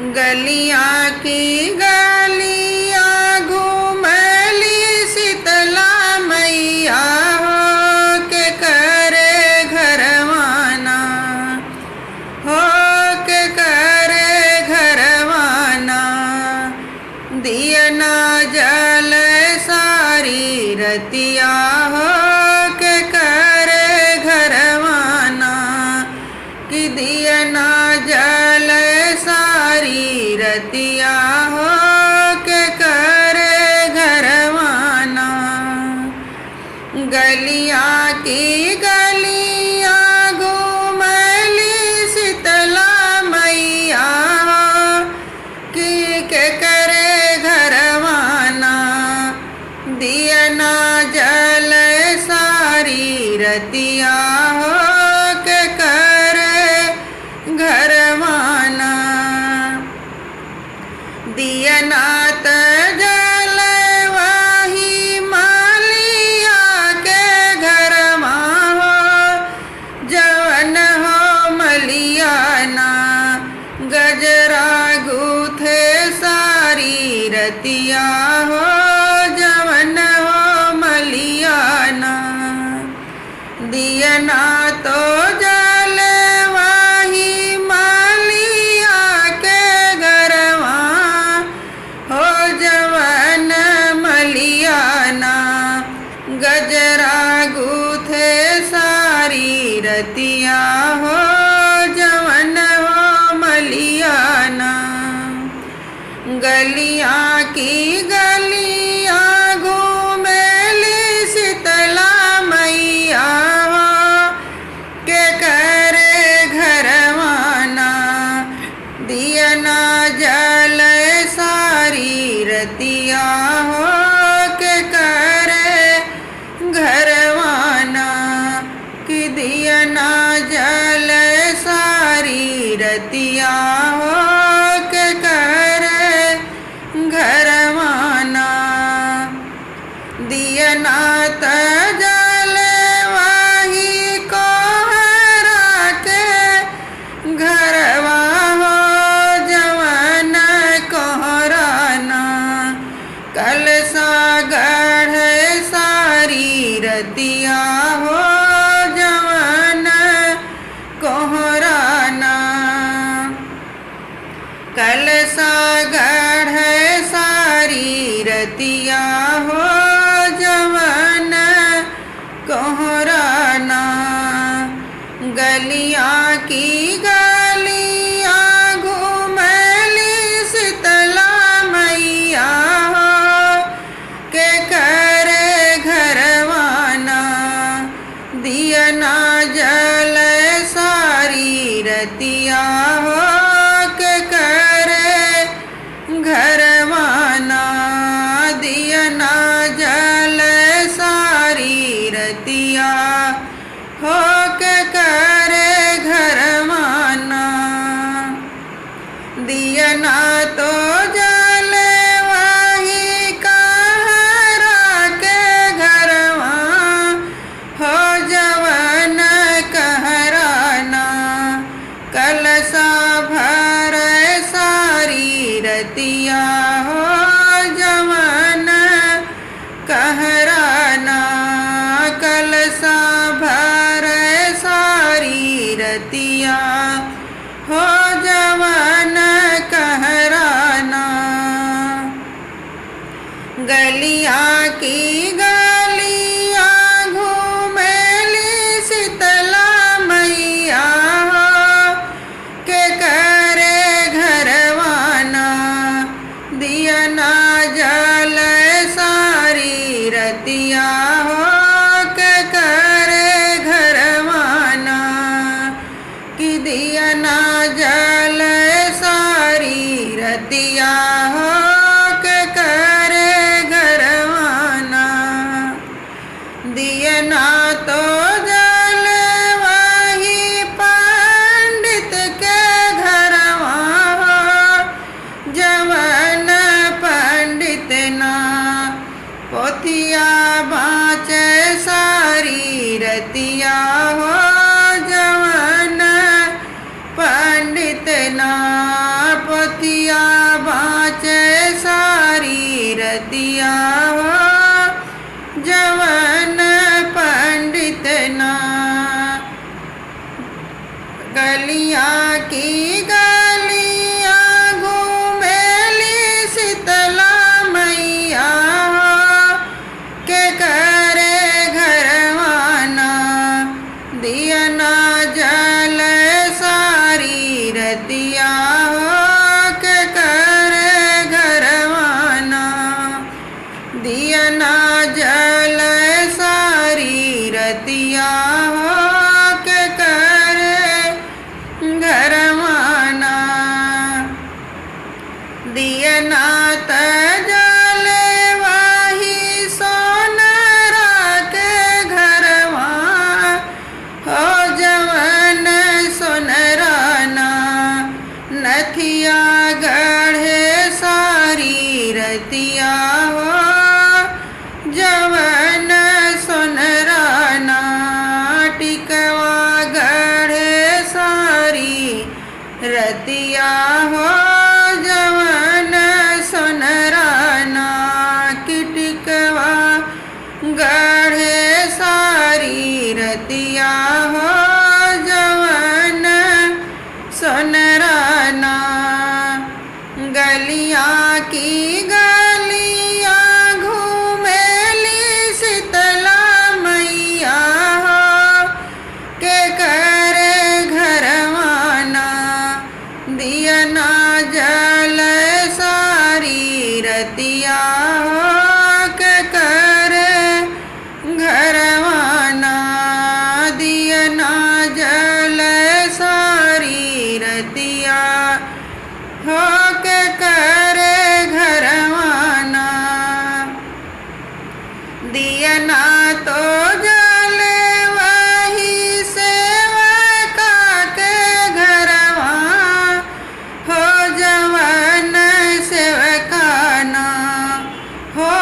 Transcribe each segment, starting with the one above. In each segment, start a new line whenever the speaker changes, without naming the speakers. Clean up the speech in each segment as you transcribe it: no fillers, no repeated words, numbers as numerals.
गलियां की गलियां घूमली शीतला मैया हो के करे घरवाना, हो के करे घरवाना। दियना जल सारी रतिया हो के करे घरवाना, कि दियना जल सारी रतिया हो के करे घरवाना। गलियां की गलियां घूमली शीतला मैया हो कि के करे घरवाना। दियना जल सारी रतिया हो के करे घरवाना। दियना त जल वाही मालिया के घरमा हो, जवन हो मलियाना। गजरा गूथे सारी रतिया हो, जवन हो मलियाना। दियना तो जल वाही मालिया के घरवा हो, जवन मलियाना। गजरा गूथे सारी रतिया हो, जवन हो मलियाना। गलियां की गलियां घूमली शीतला मैया हो के करे घरवाना। दियना जल सारी रतिया हो के करे घरवाना, कि दियना जल सारी रतिया हो के करे घरवाना। दियना त जल वाही कोहरा के घरवा हो, जवन कोहराना। कलसा गढ़ सारी रतिया हो, जवन कोहराना। कलसा गढ़ सारी रतिया हो, जवन कोहराना। गलियां की गलियां घूमली शीतला मैया हो के करे घरवाना। दियना जल सारी रतिया हो के करे घरवाना। दियना जल सारी रतिया हो के करे घरवाना। दियना तो जल वाही कहरा के घरवा हो, जवन कहराना। कलसा भर सारी रतिया हो, जवन कहराना। कलसा भर सारी रतिया हो, जवन कहराना। गलियां की गलियां घूमली शीतला मैया हो के करे घरवाना। दियना जल सारी रतिया हो के करे घरवाना, कि दियना जल सारी रतिया हो के करे घरवाना। दियना तो जल वाही पंडित के घरवा हो, जवन पंडित ना। पोथिया बाँचे सारी रतिया हो, जवन पंडित ना। पोथिया रतिया हो जवन पंडित ना। गलियाँ की गलियाँ घूमेली शीतला मैया हो के करे घरवाना। दिया ना जल सारी रतिया हो के करे घरवाना। दिया ना जल सारी रतिया हो के करे घरवाना। दिया ना जल वाही सोनरा के घरवा हो जवन सोनराना। नथिया गढ़े सारी रतिया हो जवन सोनराना। टिकवा गढ़े सारी रतिया हो जवन सोनराना। की टिकवा गढ़े सारी रतिया हो जवन सोनराना। गलियाँ की गलियाँ घूमेली शीतला मैया हो के करे घरवाना। दिया ना जल सारी रतिया हो के करे घरवाना। दिया ना जल सारी रतिया हो के करे घरवाना। दिया ना तो जल वही सेवका के घरवा हो जवन सेवकाना। हो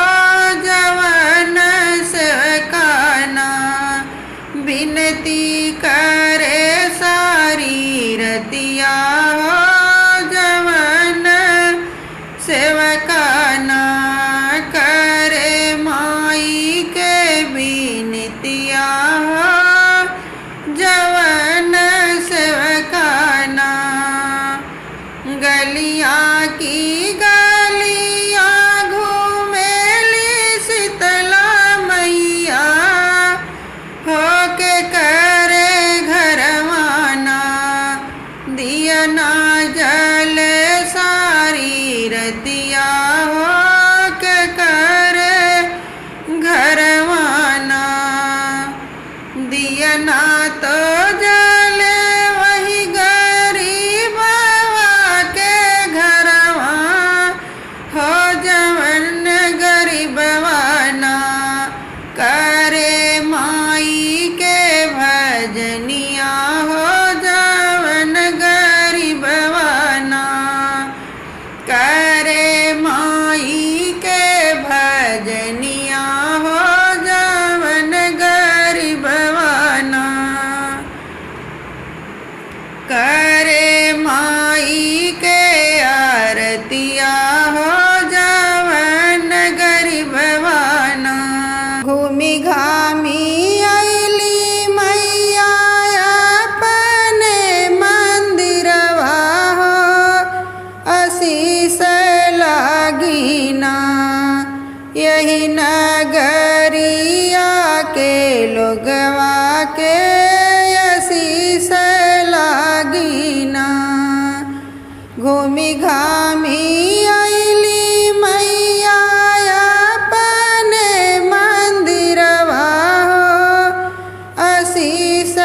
जवन सेवकाना। विनती करे सारी रतिया हो जवन सेवकाना। करे माई के विनतिया हो जवन सेवकाना। गलियाँ की गलियाँ घूमेली शीतला मैया हो के करे घरवाना। दिया ना जल सारी रतिया हो के करे घरवाना। दिया ना तो जल वही गरीबवा के घरवा हो जवन गरीबवाना। करे माई के भजनिया हो जवन गरीबवाना। करे माई के भजनिया हो जवन गरीबवाना। करे माई के आरतिया हो जवन गरीबवाना। घूमी घामी अइली मैया अपने मंदिरवा हो आशीष लागिना। यही नगरिया के लोगवा के आशीष लागिना। घूमी घामी अइली मैया अपने मंदिरवा हो आशीष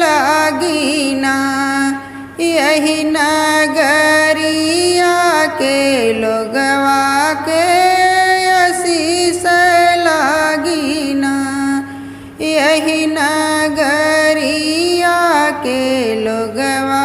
लागिना। यही नगरिया के लोगवा के आशीष लागिना। यही नगरिया के लोगवा